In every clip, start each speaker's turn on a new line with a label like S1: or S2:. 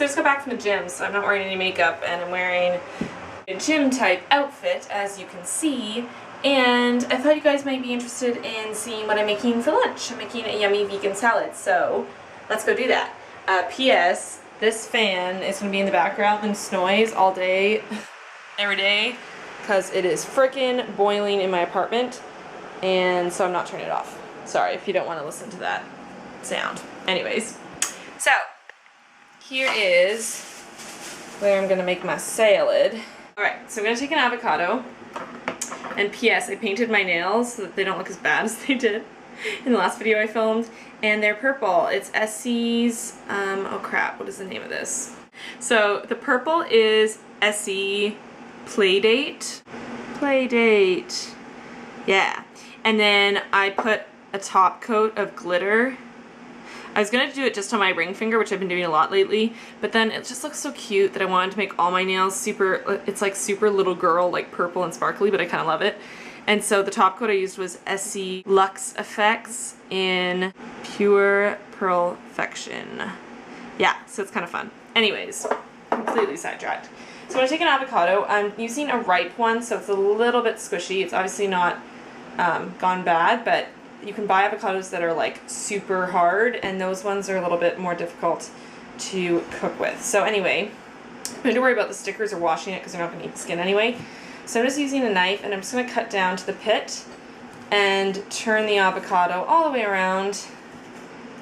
S1: So I just got back from the gym, so I'm not wearing any makeup, and I'm wearing a gym type outfit, as you can see. And I thought you guys might be interested in seeing what I'm making for lunch. I'm making a yummy vegan salad, so let's go do that. P.S. This fan is going to be in the background and noise all day, every day, because it is frickin' boiling in my apartment, and so I'm not turning it off. Sorry if you don't want to listen to that sound. Anyways, so here is where I'm going to make my salad. Alright, so I'm going to take an avocado, and P.S. I painted my nails so that they don't look as bad as they did in the last video I filmed, and they're purple. It's Essie's, oh crap, what is the name of this? So the purple is Essie Playdate. Playdate. Yeah. And then I put a top coat of glitter. I was going to do it just on my ring finger, which I've been doing a lot lately, but then it just looks so cute that I wanted to make all my nails super, it's like super little girl, like purple and sparkly, but I kind of love it. And so the top coat I used was Essie Luxe Effects in Pure Perfection. Yeah, so it's kind of fun. Anyways, completely sidetracked. So when I take an avocado, I'm using a ripe one, so it's a little bit squishy. It's obviously not gone bad, but you can buy avocados that are like super hard, and those ones are a little bit more difficult to cook with. So anyway, I'm going to worry about the stickers or washing it because they're not going to eat the skin anyway. So I'm just using a knife, and I'm just going to cut down to the pit and turn the avocado all the way around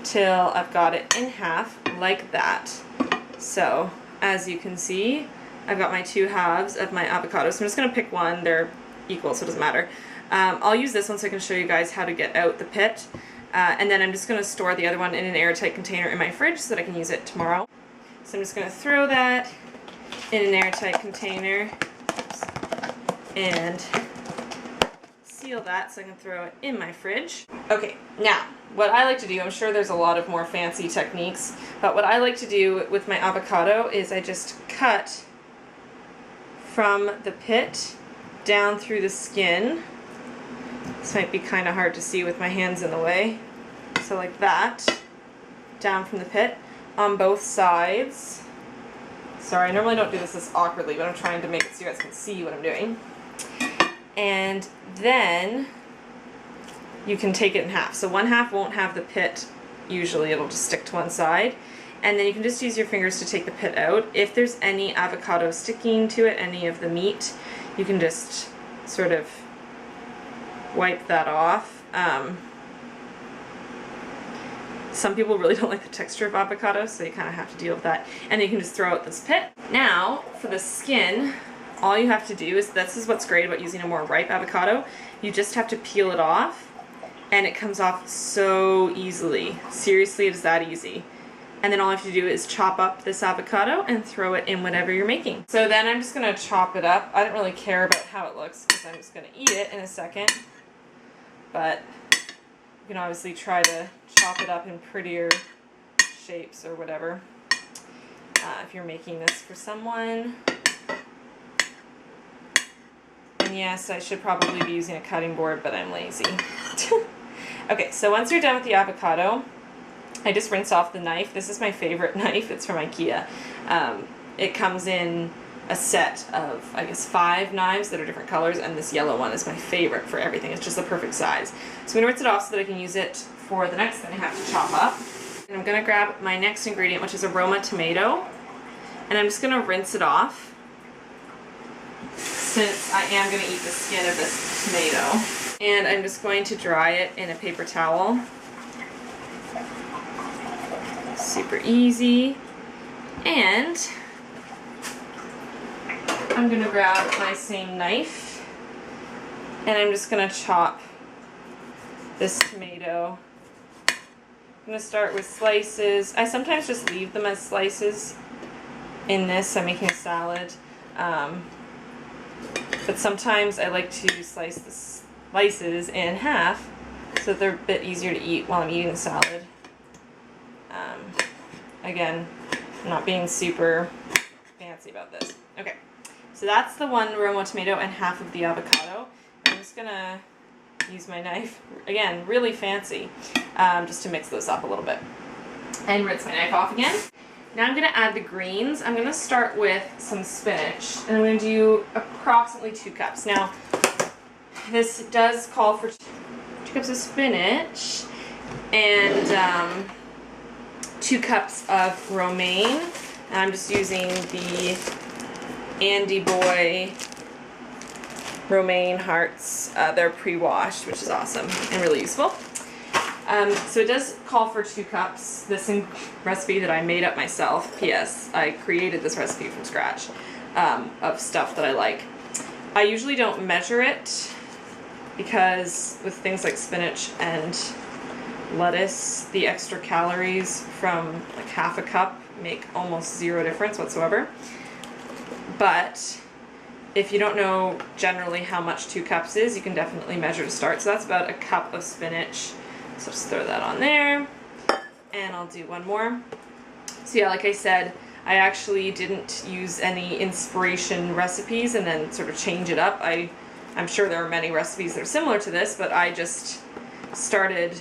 S1: till I've got it in half like that. So as you can see, I've got my two halves of my avocado. So I'm just going to pick one. They're equal, so it doesn't matter. I'll use this one so I can show you guys how to get out the pit. And then I'm just going to store the other one in an airtight container in my fridge so that I can use it tomorrow. So I'm just going to throw that in an airtight container and seal that so I can throw it in my fridge. Okay, now what I like to do, I'm sure there's a lot of more fancy techniques, but what I like to do with my avocado is I just cut from the pit down through the skin. This might be kind of hard to see with my hands in the way. So like that, down from the pit on both sides. Sorry, I normally don't do this awkwardly, but I'm trying to make it so you guys can see what I'm doing. And then you can take it in half. So one half won't have the pit, usually it'll just stick to one side. And then you can just use your fingers to take the pit out. If there's any avocado sticking to it, any of the meat, you can just sort of wipe that off. Some people really don't like the texture of avocado, so you kind of have to deal with that. And then you can just throw out this pit. Now, for the skin, all you have to do is, this is what's great about using a more ripe avocado, you just have to peel it off, and it comes off so easily. Seriously, it is that easy. And then all I have to do is chop up this avocado and throw it in whatever you're making. So then I'm just going to chop it up. I don't really care about how it looks because I'm just going to eat it in a second. But you can obviously try to chop it up in prettier shapes or whatever if you're making this for someone. And yes, I should probably be using a cutting board, but I'm lazy. Okay, so once you're done with the avocado, I just rinse off the knife. This is my favorite knife. It's from IKEA. It comes in a set of, I guess, 5 knives that are different colors, and this yellow one is my favorite for everything. It's just the perfect size. So I'm going to rinse it off so that I can use it for the next thing I have to chop up. And I'm going to grab my next ingredient, which is aroma tomato, and I'm just going to rinse it off since I am going to eat the skin of this tomato. And I'm just going to dry it in a paper towel. Super easy. And I'm going to grab my same knife, and I'm just going to chop this tomato. I'm going to start with slices. I sometimes just leave them as slices in this. I'm making a salad. But sometimes I like to slice the slices in half so that they're a bit easier to eat while I'm eating the salad. Again, I'm not being super fancy about this. Okay, so that's the one Roma tomato and half of the avocado. I'm just gonna use my knife, again, really fancy, just to mix those up a little bit. And rinse my knife off again. Now I'm going to add the greens. I'm going to start with some spinach, and I'm going to do approximately 2 cups. Now, this does call for 2 cups of spinach and 2 cups of romaine. And I'm just using the Andy Boy romaine hearts. They're pre-washed, which is awesome and really useful. So it does call for 2 cups. This recipe that I made up myself. P.S. I created this recipe from scratch of stuff that I like. I usually don't measure it because with things like spinach and lettuce, the extra calories from like half a cup make almost 0 difference whatsoever. But if you don't know generally how much 2 cups is, you can definitely measure to start. So that's about a cup of spinach. So just throw that on there, and I'll do one more. So yeah, like I said, I actually didn't use any inspiration recipes and then sort of change it up. I'm sure there are many recipes that are similar to this, but I just started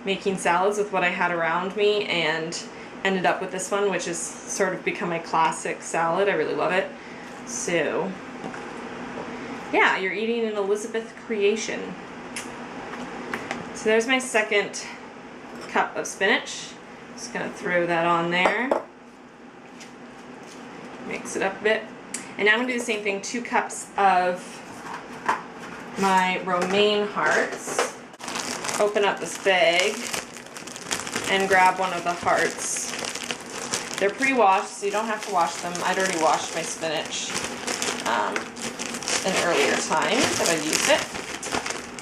S1: making salads with what I had around me and ended up with this one, which has sort of become a classic salad. I really love it. So yeah, you're eating an Elizabeth creation. So there's my 2nd cup of spinach. Just gonna throw that on there. Mix it up a bit. And now I'm gonna do the same thing, 2 cups of my romaine hearts. Open up this bag and grab one of the hearts. They're pre-washed, so you don't have to wash them. I'd already washed my spinach an earlier time that I used it.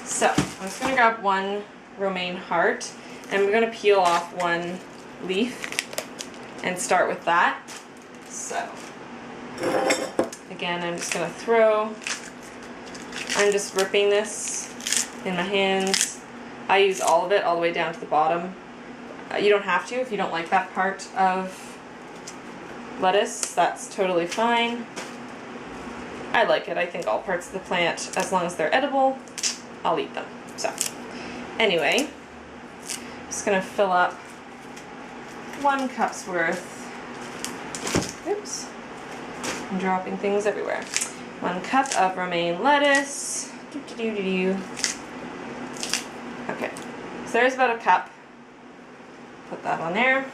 S1: So I'm just going to grab one romaine heart, and I'm going to peel off one leaf and start with that. So again, I'm just going to I'm just ripping this in my hands. I use all of it all the way down to the bottom. You don't have to if you don't like that part of lettuce. That's totally fine. I like it. I think all parts of the plant, as long as they're edible, I'll eat them. So anyway, just gonna fill up 1 cup's worth. Oops, I'm dropping things everywhere. 1 cup of romaine lettuce. Okay, so there's about a cup. Put that on there.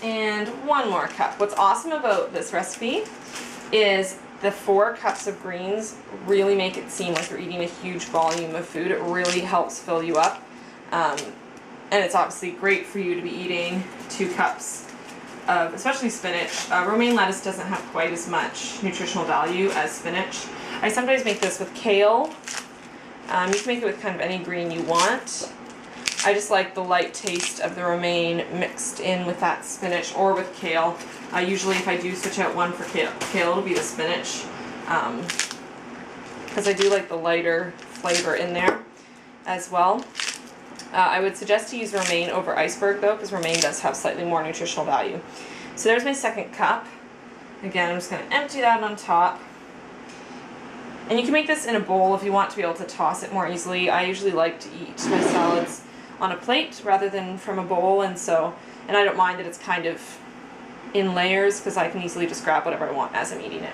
S1: And 1 more cup. What's awesome about this recipe is the 4 cups of greens really make it seem like you're eating a huge volume of food. It really helps fill you up. And it's obviously great for you to be eating 2 cups of, especially spinach. Romaine lettuce doesn't have quite as much nutritional value as spinach. I sometimes make this with kale. You can make it with kind of any green you want. I just like the light taste of the romaine mixed in with that spinach or with kale. Usually if I do switch out one for kale it'll be the spinach. Because I do like the lighter flavor in there as well. I would suggest to use romaine over iceberg though, because romaine does have slightly more nutritional value. So there's my 2nd cup. Again, I'm just going to empty that on top. And you can make this in a bowl if you want to be able to toss it more easily. I usually like to eat my salads on a plate rather than from a bowl, and I don't mind that it's kind of in layers because I can easily just grab whatever I want as I'm eating it.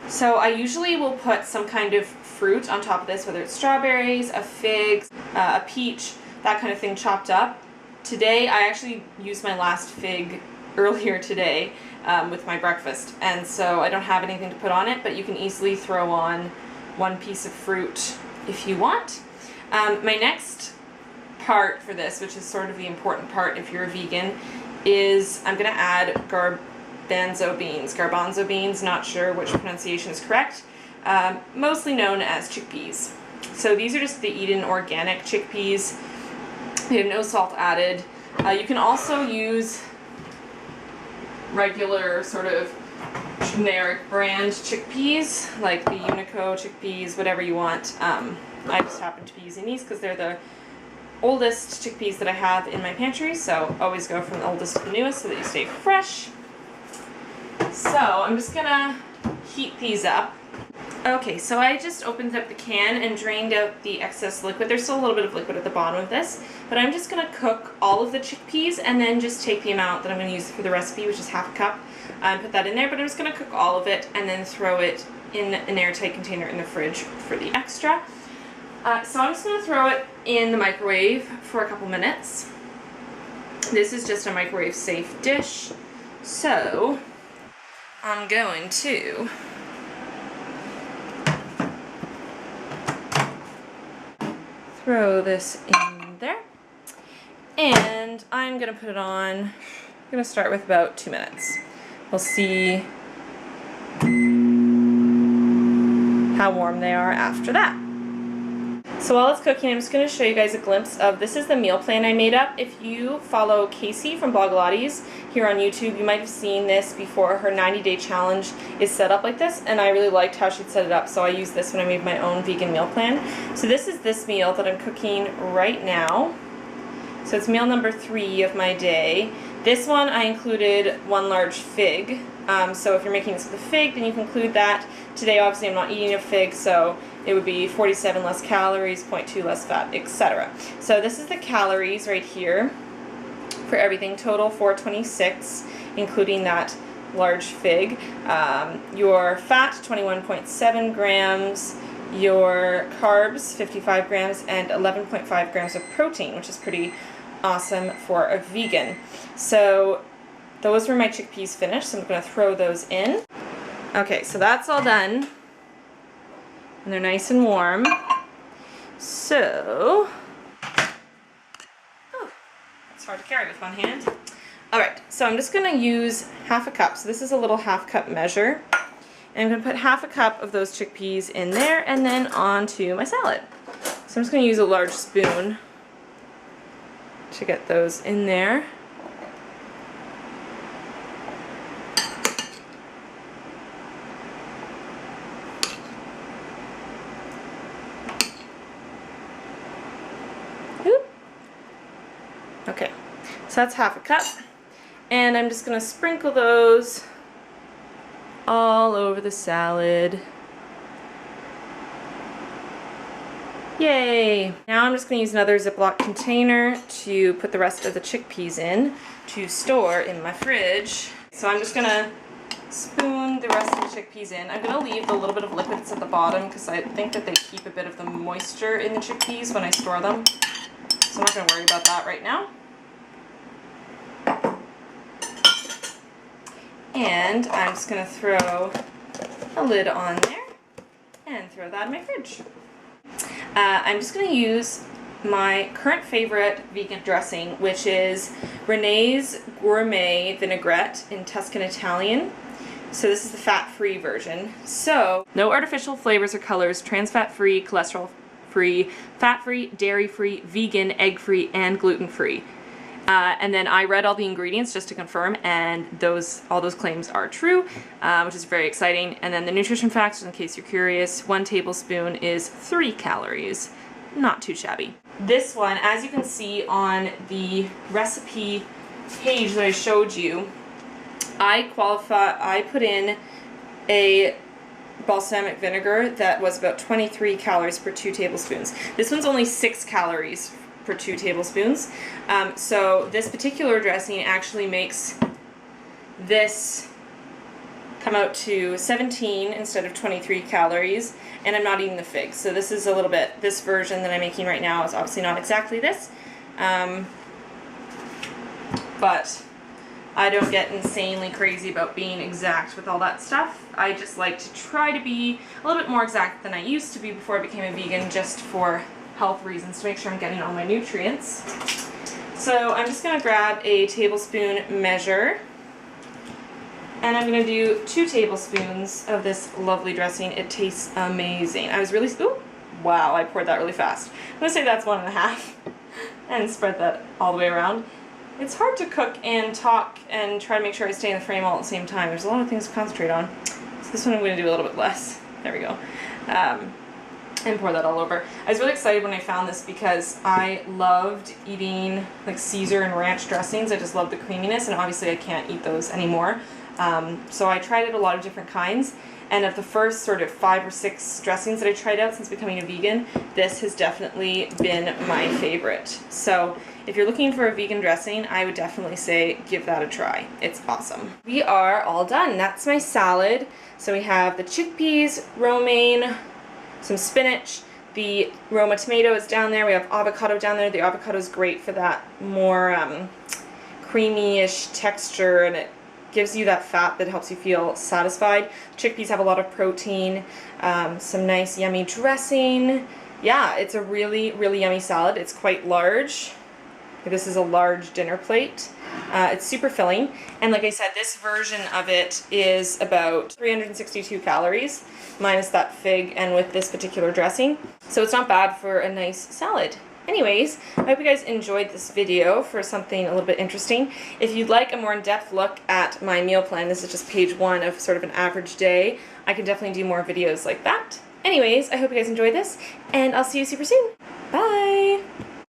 S1: So I usually will put some kind of fruit on top of this, whether it's strawberries, a fig, a peach, that kind of thing chopped up. Today I actually used my last fig earlier today with my breakfast, and so I don't have anything to put on it, but you can easily throw on 1 piece of fruit if you want. My next part for this, which is sort of the important part if you're a vegan, is I'm going to add garbanzo beans, not sure which pronunciation is correct, mostly known as chickpeas. So these are just the Eden organic chickpeas. They have no salt added. You can also use regular sort of generic brand chickpeas, like the Unico chickpeas, whatever you want. I just happen to be using these because they're the oldest chickpeas that I have in my pantry, so always go from the oldest to the newest so that you stay fresh. So I'm just gonna heat these up. Okay, so I just opened up the can and drained out the excess liquid. There's still a little bit of liquid at the bottom of this, but I'm just going to cook all of the chickpeas and then just take the amount that I'm going to use for the recipe, which is half a cup, and put that in there. But I'm just going to cook all of it and then throw it in an airtight container in the fridge for the extra. So I'm just going to throw it in the microwave for a couple minutes. This is just a microwave safe dish, so I'm going to throw this in there, and I'm going to put it on. I'm going to start with about 2 minutes. We'll see how warm they are after that. So while it's cooking, I'm just going to show you guys a glimpse of, this is the meal plan I made up. If you follow Casey from Blogilates here on YouTube, you might have seen this before. Her 90-day challenge is set up like this, and I really liked how she'd set it up, so I used this when I made my own vegan meal plan. So this is this meal that I'm cooking right now. So it's meal number 3 of my day. This one I included 1 large fig. So if you're making this with a fig, then you can include that. Today, obviously, I'm not eating a fig, so it would be 47 less calories, 0.2 less fat, etc. So this is the calories right here for everything. Total 426, including that large fig. Your fat, 21.7 grams. Your carbs, 55 grams, and 11.5 grams of protein, which is pretty awesome for a vegan. So those were my chickpeas finished, so I'm going to throw those in. Okay, so that's all done, and they're nice and warm. So, oh, it's hard to carry with one hand. Alright, so I'm just going to use half a cup. So this is a little half cup measure. And I'm going to put half a cup of those chickpeas in there and then onto my salad. So I'm just going to use a large spoon to get those in there. Okay, so that's half a cup, and I'm just going to sprinkle those all over the salad. Yay! Now I'm just going to use another Ziploc container to put the rest of the chickpeas in to store in my fridge. So I'm just going to spoon the rest of the chickpeas in. I'm going to leave the little bit of liquid that's at the bottom because I think that they keep a bit of the moisture in the chickpeas when I store them. So I'm not going to worry about that right now. And I'm just going to throw a lid on there and throw that in my fridge. I'm just going to use my current favorite vegan dressing, which is Renee's Gourmet Vinaigrette in Tuscan Italian. So this is the fat-free version. So no artificial flavors or colors, trans fat-free, cholesterol-free, fat-free, dairy-free, vegan, egg-free, and gluten-free. And then I read all the ingredients just to confirm, and all those claims are true, which is very exciting. And then the nutrition facts, in case you're curious, 1 tablespoon is 3 calories. Not too shabby. This one, as you can see on the recipe page that I showed you, I put in a balsamic vinegar that was about 23 calories per 2 tablespoons. This one's only 6 calories per 2 tablespoons. So this particular dressing actually makes this come out to 17 instead of 23 calories, and I'm not eating the figs. So this is a little bit, this version that I'm making right now is obviously not exactly this, but I don't get insanely crazy about being exact with all that stuff. I just like to try to be a little bit more exact than I used to be before I became a vegan, just for health reasons, to make sure I'm getting all my nutrients. So I'm just going to grab a tablespoon measure, and I'm going to do 2 tablespoons of this lovely dressing. It tastes amazing. I was really, ooh, wow, I poured that really fast. I'm going to say that's 1.5 and spread that all the way around. It's hard to cook and talk and try to make sure I stay in the frame all at the same time. There's a lot of things to concentrate on. So this one I'm going to do a little bit less. There we go. And pour that all over. I was really excited when I found this because I loved eating like Caesar and ranch dressings. I just love the creaminess, and obviously I can't eat those anymore. So I tried out a lot of different kinds, and of the first sort of 5 or 6 dressings that I tried out since becoming a vegan, this has definitely been my favorite. So if you're looking for a vegan dressing, I would definitely say give that a try. It's awesome. We are all done. That's my salad. So we have the chickpeas, romaine, some spinach, the Roma tomato is down there, we have avocado down there. The avocado is great for that more creamy-ish texture, and it gives you that fat that helps you feel satisfied. Chickpeas have a lot of protein, some nice yummy dressing. Yeah, it's a really, really yummy salad. It's quite large. This is a large dinner plate. It's super filling, and like I said, this version of it is about 362 calories, minus that fig and with this particular dressing. So it's not bad for a nice salad. Anyways, I hope you guys enjoyed this video for something a little bit interesting. If you'd like a more in-depth look at my meal plan, this is just page 1 of sort of an average day. I can definitely do more videos like that. Anyways, I hope you guys enjoyed this, and I'll see you super soon. Bye!